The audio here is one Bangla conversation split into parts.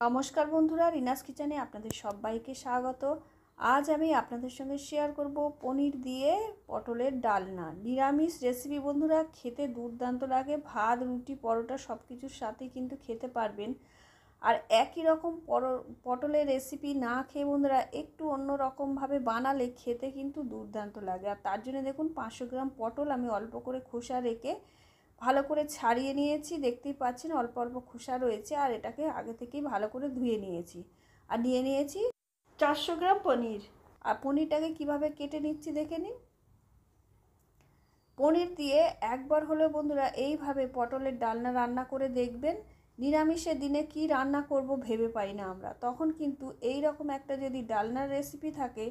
নমস্কার বন্ধুরা, রিনাস কিচেনে আপনাদের সবাইকে স্বাগত। আজ আমি আপনাদের সঙ্গে শেয়ার করব পনির দিয়ে পটলের ডালনা। নিরামিষ রেসিপি বন্ধুরা, খেতে দুর্দান্ত লাগে। ভাত, রুটি, পরোটা সব কিছুর সাথেই কিন্তু খেতে পারবেন। আর একই রকম পটলের রেসিপি না খেয়ে বন্ধুরা একটু অন্য রকমভাবে বানালে খেতে কিন্তু দুর্দান্ত লাগে। আর তার জন্য দেখুন 500 গ্রাম পটল আমি অল্প করে খোসা রেখে ভালো করে ছাড়িয়ে নিয়েছি। দেখতেই পাচ্ছেন অল্প অল্প খোসা রয়েছে। আর এটাকে আগে থেকেই ভালো করে ধুয়ে নিয়েছি। আর নিয়ে নিয়েছি 400 গ্রাম পনির। আর পনিরটাকে কিভাবে কেটে নিচ্ছি দেখে নিন। পনির দিয়ে একবার হলেও বন্ধুরা এইভাবে পটলের ডালনা রান্না করে দেখবেন। নিরামিষের দিনে কি রান্না করব ভেবে পাই না আমরা, তখন কিন্তু এই রকম একটা যদি ডালনার রেসিপি থাকে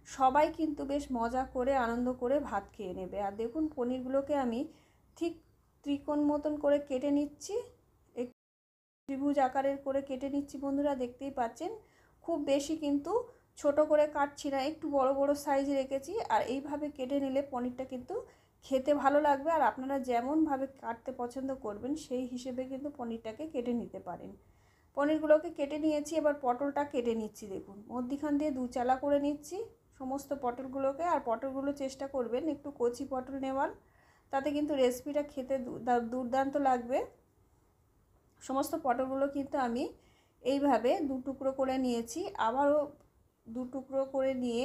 সবাই কিন্তু বেশ মজা করে আনন্দ করে ভাত খেয়ে নেবে। আর দেখুন পনিরগুলোকে আমি ঠিক ত্রিকোণ মতন করে কেটে নিচ্ছি, একটু ত্রিভুজ আকারের করে কেটে নিচ্ছি বন্ধুরা, দেখতেই পাচ্ছেন। খুব বেশি কিন্তু ছোট করে কাটছি না, একটু বড় বড় সাইজ রেখেছি। আর এইভাবে কেটে নিলে পনিরটা কিন্তু খেতে ভালো লাগবে। আর আপনারা যেমনভাবে কাটতে পছন্দ করবেন সেই হিসেবে কিন্তু পনিরটাকে কেটে নিতে পারেন। পনিরগুলোকে কেটে নিয়েছি, এবার পটলটা কেটে নিচ্ছি। দেখুন মধ্যিখান দিয়ে দু চালা করে নিচ্ছি সমস্ত পটলগুলোকে। আর পটলগুলো চেষ্টা করবেন একটু কচি পটল নেওয়ার, তাতে কিন্তু রেসিপিটা খেতে দুর্দান্ত লাগবে। সমস্ত পটলগুলো কিন্তু আমি এইভাবে দু টুকরো করে নিয়েছি, আবারও দু টুকরো করে নিয়ে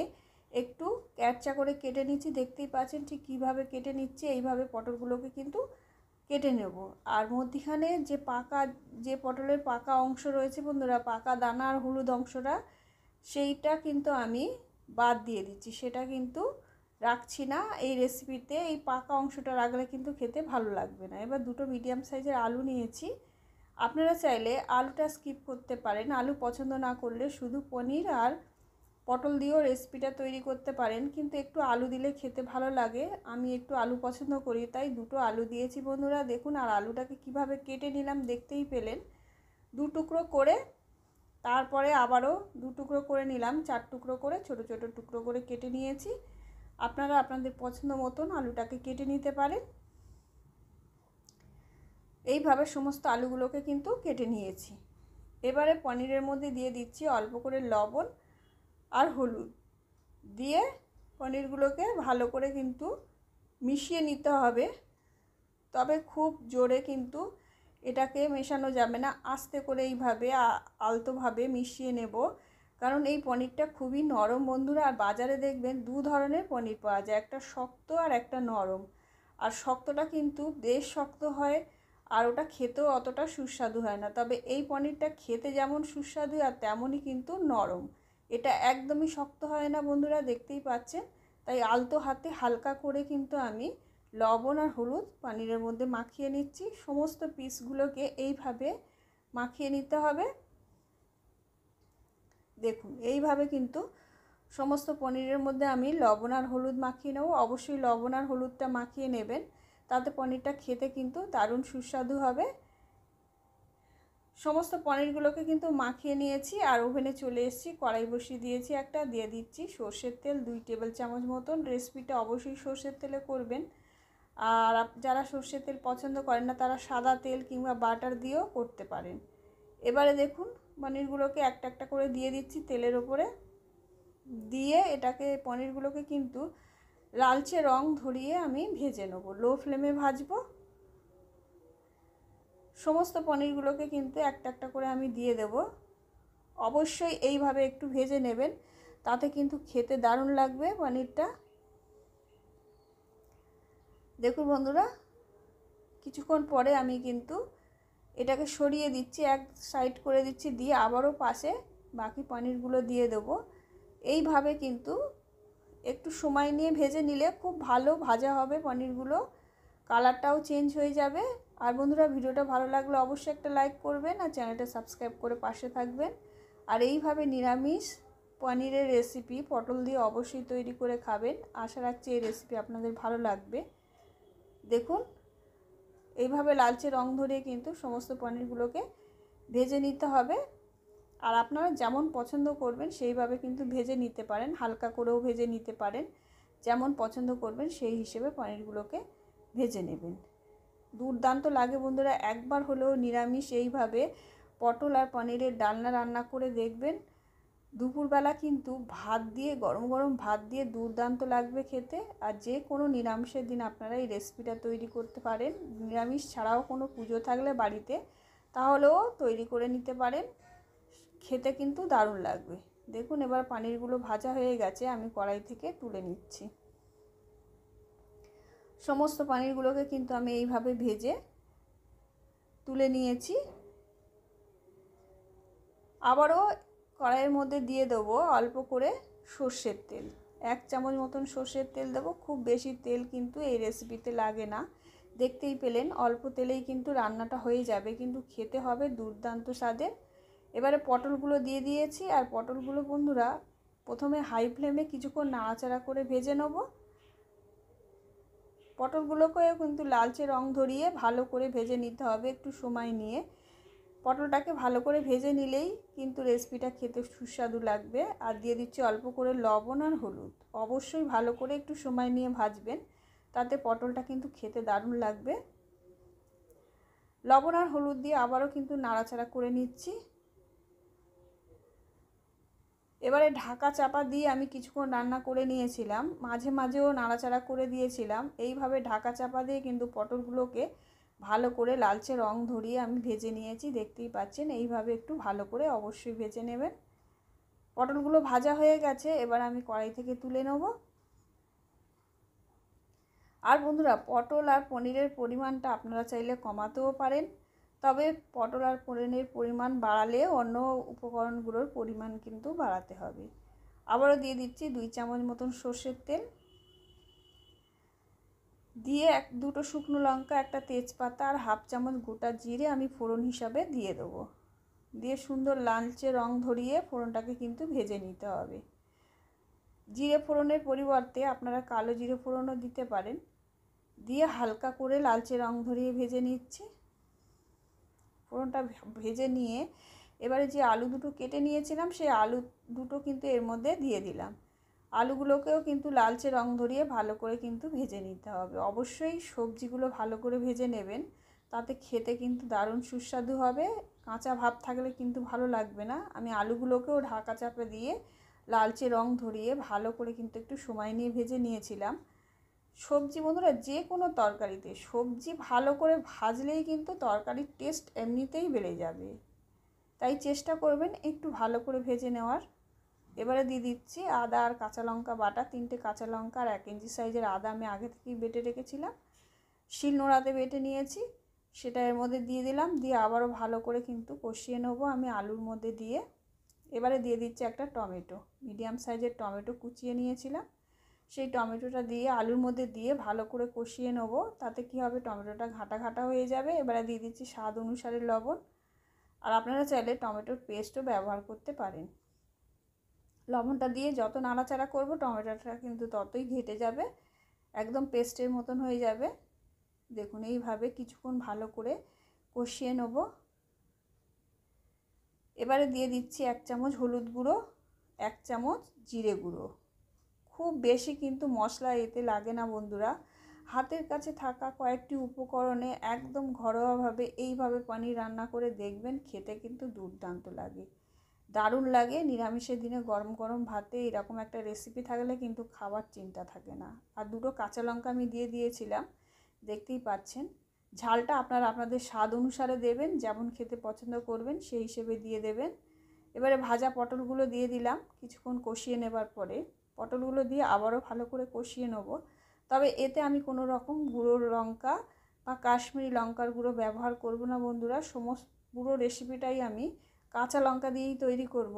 একটু ক্যাটচা করে কেটে নিচ্ছি। দেখতেই পাচ্ছেন ঠিক কীভাবে কেটে নিচ্ছি। এইভাবে পটলগুলোকে কিন্তু কেটে নেব। আর মধ্যিখানে যে পটলের পাকা অংশ রয়েছে বন্ধুরা, পাকা দানা আর হলুদ অংশটা, সেইটা কিন্তু আমি বাদ দিয়ে দিচ্ছি। সেটা কিন্তু রাখছি না এই রেসিপিতে। এই পাকা অংশটা রাখলে কিন্তু খেতে ভালো লাগবে না। এবার দুটো মিডিয়াম সাইজের আলু নিয়েছি। আপনারা চাইলে আলুটা স্কিপ করতে পারেন। আলু পছন্দ না করলে শুধু পনির আর পটল দিয়েও রেসিপিটা তৈরি করতে পারেন, কিন্তু একটু আলু দিলে খেতে ভালো লাগে। আমি একটু আলু পছন্দ করি, তাই দুটো আলু দিয়েছি বন্ধুরা। দেখুন আর আলুটাকে কিভাবে কেটে নিলাম দেখতেই পেলেন। দু টুকরো করে, তারপরে আবারও দু টুকরো করে নিলাম, 4 টুকরো করে ছোট ছোট টুকরো করে কেটে নিয়েছি। আপনারা আপনাদের পছন্দ মতন আলুটাকে কেটে নিতে পারেন। এইভাবে সমস্ত আলুগুলোকে কিন্তু কেটে নিয়েছি। এবারে পনিরের মধ্যে দিয়ে দিচ্ছি অল্প করে লবণ আর হলুদ দিয়ে পনিরগুলোকে ভালো করে কিন্তু মিশিয়ে নিতে হবে। তবে খুব জোরে কিন্তু এটাকে মেশানো যাবে না, আস্তে করে এইভাবে আলতোভাবে মিশিয়ে নেব। কারণ এই পনিরটা খুবই নরম বন্ধুরা। আর বাজারে দেখবেন দু ধরনের পনির পাওয়া যায়, একটা শক্ত আর একটা নরম। আর শক্তটা কিন্তু বেশ শক্ত হয়, আর ওটা খেতেও অতটা সুস্বাদু হয় না। তবে এই পনিরটা খেতে যেমন সুস্বাদু আর তেমনই কিন্তু নরম। এটা একদমই শক্ত হয় না বন্ধুরা, দেখতেই পাচ্ছেন। তাই আলতো হাতে হালকা করে কিন্তু আমি লবণ আর হলুদ পনিরের মধ্যে মাখিয়ে নিচ্ছি। সমস্ত পিসগুলোকে এইভাবে মাখিয়ে নিতে হবে। দেখুন এইভাবে কিন্তু সমস্ত পনিরের মধ্যে আমি লবণ আর হলুদ মাখিয়ে নেব। অবশ্যই লবণ আর হলুদটা মাখিয়ে নেবেন, তাতে পনিরটা খেতে কিন্তু দারুণ সুস্বাদু হবে। সমস্ত পনিরগুলোকে কিন্তু মাখিয়ে নিয়েছি। আর ওভেনে চলে এসেছি, কড়াই বসিয়ে দিয়েছি একটা, দিয়ে দিচ্ছি সর্ষের তেল 2 টেবিল চামচ মতন। রেসিপিটা অবশ্যই সর্ষের তেলে করবেন। আর যারা সর্ষের তেল পছন্দ করেন না তারা সাদা তেল কিংবা বাটার দিয়েও করতে পারেন। এবারে দেখুন পনিরগুলোকে একটা একটা করে দিয়ে দিচ্ছি তেলের ওপরে। দিয়ে এটাকে পনিরগুলোকে কিন্তু লালচে রং ধরিয়ে আমি ভেজে নেব, লো ফ্লেমে ভাজবো। সমস্ত পনিরগুলোকে কিন্তু একটা একটা করে আমি দিয়ে দেব। অবশ্যই এইভাবে একটু ভেজে নেবেন, তাতে কিন্তু খেতে দারুণ লাগবে পনিরটা। দেখুন বন্ধুরা, কিছুক্ষণ পরে আমি কিন্তু এটাকে সরিয়ে দিচ্ছি, এক সাইড করে দিচ্ছি, দিয়ে আবারও পাশে বাকি পনিরগুলো দিয়ে দেব। এইভাবে কিন্তু একটু সময় নিয়ে ভেজে নিলে খুব ভালো ভাজা হবে পনিরগুলো, কালারটাও চেঞ্জ হয়ে যাবে। আর বন্ধুরা, ভিডিওটা ভালো লাগলে অবশ্যই একটা লাইক করবেন আর চ্যানেলটা সাবস্ক্রাইব করে পাশে থাকবেন। আর এইভাবে নিরামিষ পনিরের রেসিপি পটল দিয়ে অবশ্যই তৈরি করে খাবেন। আশা রাখছি এই রেসিপি আপনাদের ভালো লাগবে। দেখুন এইভাবে লালচে রং ধরিয়ে কিন্তু সমস্ত পনিরগুলোকে ভেজে নিতে হবে। আর আপনারা যেমন পছন্দ করবেন সেইভাবে কিন্তু ভেজে নিতে পারেন, হালকা করেও ভেজে নিতে পারেন। যেমন পছন্দ করবেন সেই হিসেবে পনিরগুলোকে ভেজে নেবেন। দুর্দান্ত লাগে বন্ধুরা, একবার হলেও নিরামিষ এইভাবে পটল আর পনিরের ডালনা রান্না করে দেখবেন। দুপুরবেলা কিন্তু ভাত দিয়ে, গরম গরম ভাত দিয়ে দুর্দান্ত লাগবে খেতে। আর যে কোনো নিরামিষের দিন আপনারা এই রেসিপিটা তৈরি করতে পারেন। নিরামিষ ছাড়াও কোনো পুজো থাকলে বাড়িতে, তাহলেও তৈরি করে নিতে পারেন। খেতে কিন্তু দারুণ লাগবে। দেখুন এবার পনিরগুলো ভাজা হয়ে গেছে, আমি কড়াই থেকে তুলে নিচ্ছি। সমস্ত পনিরগুলোকে কিন্তু আমি এইভাবে ভেজে তুলে নিয়েছি। আবারও কড়াইয়ের মধ্যে দিয়ে দেবো অল্প করে সর্ষের তেল। 1 চামচ মতন সর্ষের তেল দেবো। খুব বেশি তেল কিন্তু এই রেসিপিতে লাগে না। দেখতেই পেলেন অল্প তেলেই কিন্তু রান্নাটা হয়ে যাবে, কিন্তু খেতে হবে দুর্দান্ত স্বাদের। এবারে পটলগুলো দিয়ে দিয়েছি। আর পটলগুলো বন্ধুরা প্রথমে হাই ফ্লেমে কিছুক্ষণ নাড়াচাড়া করে ভেজে নেব। পটলগুলোকেও কিন্তু লালচে রং ধরিয়ে ভালো করে ভেজে নিতে হবে একটু সময় নিয়ে। পটলটাকে ভালো করে ভেজে নিলেই কিন্তু রেসিপিটা খেতে সুস্বাদু লাগবে। আর দিয়ে দিচ্ছি অল্প করে লবণ আর হলুদ। অবশ্যই ভালো করে একটু সময় নিয়ে ভাজবেন, তাতে পটলটা কিন্তু খেতে দারুণ লাগবে। লবণ আর হলুদ দিয়ে আবারও কিন্তু নাড়াচাড়া করে নিচ্ছি। এবারে ঢাকা চাপা দিয়ে আমি কিছুক্ষণ রান্না করে নিয়েছিলাম, মাঝে মাঝেও নাড়াচাড়া করে দিয়েছিলাম। এইভাবে ঢাকা চাপা দিয়ে কিন্তু পটলগুলোকে ভালো করে লালচে রং ধরিয়ে আমি ভেজে নিয়েছি। দেখতেই পাচ্ছেন এইভাবে একটু ভালো করে অবশ্যই ভেজে নেবেন। পটলগুলো ভাজা হয়ে গেছে, এবার আমি কড়াই থেকে তুলে নেব। আর বন্ধুরা পটল আর পনিরের পরিমাণটা আপনারা চাইলে কমাতেও পারেন, তবে পটল আর পনিরের পরিমাণ বাড়ালে অন্য উপকরণগুলোর পরিমাণ কিন্তু বাড়াতে হবে। আবারও দিয়ে দিচ্ছি 2 চামচ মতন সর্ষের তেল, দিয়ে দুটো শুকনো লঙ্কা, একটা তেজপাতা আর 1/2 চামচ গোটা জিরে আমি ফোড়ন হিসাবে দিয়ে দেবো। দিয়ে সুন্দর লালচে রং ধরিয়ে ফোড়নটাকে কিন্তু ভেজে নিতে হবে। জিরে ফোড়নের পরিবর্তে আপনারা কালো জিরে ফোড়নও দিতে পারেন। দিয়ে হালকা করে লালচে রং ধরিয়ে ভেজে নিচ্ছি। ফোড়নটা ভেজে নিয়ে এবারে যে আলু দুটো কেটে নিয়েছিলাম সেই আলু দুটো কিন্তু এর মধ্যে দিয়ে দিলাম। আলুগুলোকেও কিন্তু লালচে রং ধরিয়ে ভালো করে কিন্তু ভেজে নিতে হবে। অবশ্যই সবজিগুলো ভালো করে ভেজে নেবেন, তাতে খেতে কিন্তু দারুণ সুস্বাদু হবে। কাঁচা ভাব থাকলে কিন্তু ভালো লাগবে না। আমি আলুগুলোকেও ঢাকা চাপা দিয়ে লালচে রং ধরিয়ে ভালো করে কিন্তু একটু সময় নিয়ে ভেজে নিয়েছিলাম। সবজি বন্ধুরা যে কোনো তরকারিতে সবজি ভালো করে ভাজলেই কিন্তু তরকারির টেস্ট এমনিতেই বেড়ে যাবে, তাই চেষ্টা করবেন একটু ভালো করে ভেজে নেওয়ার। এবারে দিয়ে দিচ্ছি আদা আর কাঁচা লঙ্কা বাটা। 3টে কাঁচা লঙ্কা আর 1 ইঞ্চি সাইজের আদা আমি আগে থেকেই বেটে রেখেছিলাম, শিলনোড়াতে বেটে নিয়েছি, সেটা এর মধ্যে দিয়ে দিলাম। দিয়ে আবারও ভালো করে কিন্তু কষিয়ে নেবো আমি আলুর মধ্যে দিয়ে। এবারে দিয়ে দিচ্ছি একটা টমেটো, মিডিয়াম সাইজের টমেটো কুচিয়ে নিয়েছিলাম, সেই টমেটোটা দিয়ে আলুর মধ্যে দিয়ে ভালো করে কষিয়ে নেবো। তাতে কি হবে, টমেটোটা ঘাটা ঘাটা হয়ে যাবে। এবারে দিয়ে দিচ্ছি স্বাদ অনুসারে লবণ। আর আপনারা চাইলে টমেটোর পেস্টও ব্যবহার করতে পারেন। লবণটা দিয়ে যত নাড়াচাড়া করব টমেটোটা কিন্তু ততই ঘেটে যাবে, একদম পেস্টের মতন হয়ে যাবে। দেখুন এইভাবে কিছুক্ষণ ভালো করে কষিয়ে নেব। এবারে দিয়ে দিচ্ছি 1 চামচ হলুদ গুঁড়ো, 1 চামচ জিরে গুঁড়ো। খুব বেশি কিন্তু মশলা এতে লাগে না বন্ধুরা। হাতের কাছে থাকা কয়েকটি উপকরণে একদম ঘরোয়াভাবে এইভাবে পনির রান্না করে দেখবেন, খেতে কিন্তু দুর্দান্ত লাগে, দারুণ লাগে। নিরামিষের দিনে গরম গরম ভাতে এরকম একটা রেসিপি থাকলে কিন্তু খাবার চিন্তা থাকে না। আর দুটো কাঁচা লঙ্কা আমি দিয়ে দিয়েছিলাম, দেখতেই পাচ্ছেন। ঝালটা আপনারা আপনাদের স্বাদ অনুসারে দেবেন, যেমন খেতে পছন্দ করবেন সেই হিসেবে দিয়ে দেবেন। এবারে ভাজা পটলগুলো দিয়ে দিলাম। কিছুক্ষণ কষিয়ে নেবার পরে পটলগুলো দিয়ে আবারও ভালো করে কষিয়ে নেব। তবে এতে আমি কোনো রকম গুঁড়ো লঙ্কা বা কাশ্মীরি লঙ্কার গুঁড়ো ব্যবহার করব না বন্ধুরা। সমস্ত পুরো রেসিপিটাই আমি কাঁচা লঙ্কা দিয়েই তৈরি করব।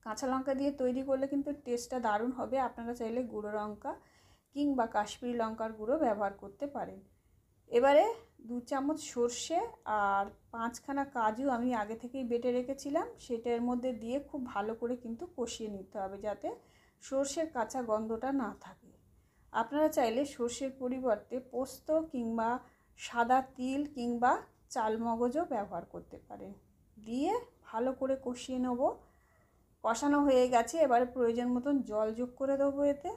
কাঁচা লঙ্কা দিয়ে তৈরি করলে কিন্তু টেস্টটা দারুণ হবে। আপনারা চাইলে গুঁড়ো লঙ্কা কিংবা কাশ্মীরি লঙ্কার গুঁড়ো ব্যবহার করতে পারেন। এবারে 2 চামচ সর্ষে আর 5খানা কাজু আমি আগে থেকেই বেটে রেখেছিলাম, সেটা এর মধ্যে দিয়ে খুব ভালো করে কিন্তু কষিয়ে নিতে হবে, যাতে সর্ষের কাঁচা গন্ধটা না থাকে। আপনারা চাইলে সর্ষের পরিবর্তে পোস্ত কিংবা সাদা তিল কিংবা চালমগজও ব্যবহার করতে পারেন। দিয়ে ভালো করে কষিয়ে নেব। কষানো হয়ে গেছে, এবারে প্রয়োজন মতন জল যোগ করে দেবো। এতে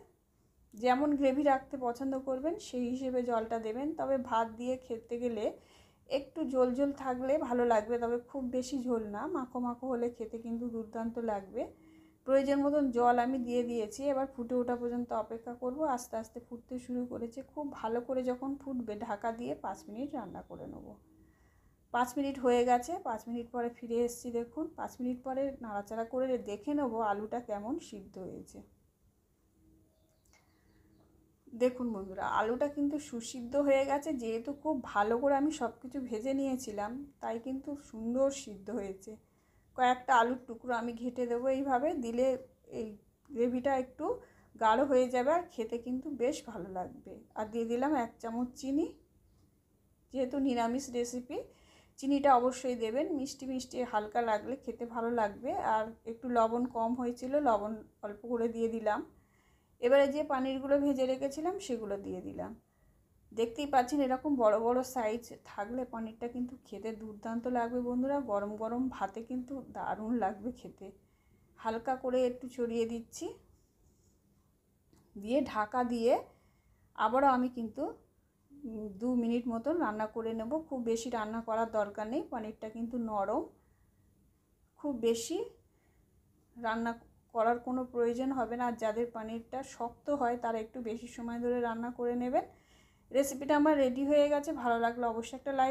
যেমন গ্রেভি রাখতে পছন্দ করবেন সেই হিসেবে জলটা দেবেন। তবে ভাত দিয়ে খেতে গেলে একটু ঝোল ঝোল থাকলে ভালো লাগবে, তবে খুব বেশি ঝোল না, মাখো মাখো হলে খেতে কিন্তু দুর্দান্ত লাগবে। প্রয়োজন মতন জল আমি দিয়ে দিয়েছি, এবার ফুটে ওঠা পর্যন্ত অপেক্ষা করব। আস্তে আস্তে ফুটতে শুরু করেছে, খুব ভালো করে যখন ফুটবে ঢাকা দিয়ে 5 মিনিট রান্না করে নেব। 5 মিনিট হয়ে গেছে, 5 মিনিট পরে ফিরে এসেছি। দেখুন 5 মিনিট পরে নাড়াচাড়া করে দেখে নেব আলুটা কেমন সিদ্ধ হয়েছে। দেখুন বন্ধুরা, আলুটা কিন্তু সুসিদ্ধ হয়ে গেছে, যেহেতু খুব ভালো করে আমি সব কিছু ভেজে নিয়েছিলাম তাই কিন্তু সুন্দর সিদ্ধ হয়েছে। কয়েকটা আলুর টুকরো আমি ঘেঁটে দেবো, এইভাবে দিলে এই গ্রেভিটা একটু গাঢ় হয়ে যাবে আর খেতে কিন্তু বেশ ভালো লাগবে। আর দিয়ে দিলাম 1 চামচ চিনি, যেহেতু নিরামিষ রেসিপি চিনিটা অবশ্যই দেবেন, মিষ্টি মিষ্টি হালকা লাগলে খেতে ভালো লাগবে। আর একটু লবণ কম হয়েছিল, লবণ অল্প করে দিয়ে দিলাম। এবারে যে পনিরগুলো ভেজে রেখেছিলাম সেগুলো দিয়ে দিলাম। দেখতেই পাচ্ছেন এরকম বড় বড় সাইজ থাকলে পনিরটা কিন্তু খেতে দুর্দান্ত লাগবে বন্ধুরা, গরম গরম ভাতে কিন্তু দারুণ লাগবে খেতে। হালকা করে একটু ছড়িয়ে দিচ্ছি, দিয়ে ঢাকা দিয়ে আবারও আমি কিন্তু 2 মিনিট মতন রান্না করে নেব। খুব বেশি রান্না করার দরকার নেই, পনিরটা কিন্তু নরম, খুব বেশি রান্না করার কোনো প্রয়োজন হবে না। আর যাদের পনিরটা শক্ত হয় তারা একটু বেশি সময় ধরে রান্না করে নেবেন। রেসিপিটা আমার রেডি হয়ে গেছে, ভালো লাগলে অবশ্যই একটা লাইক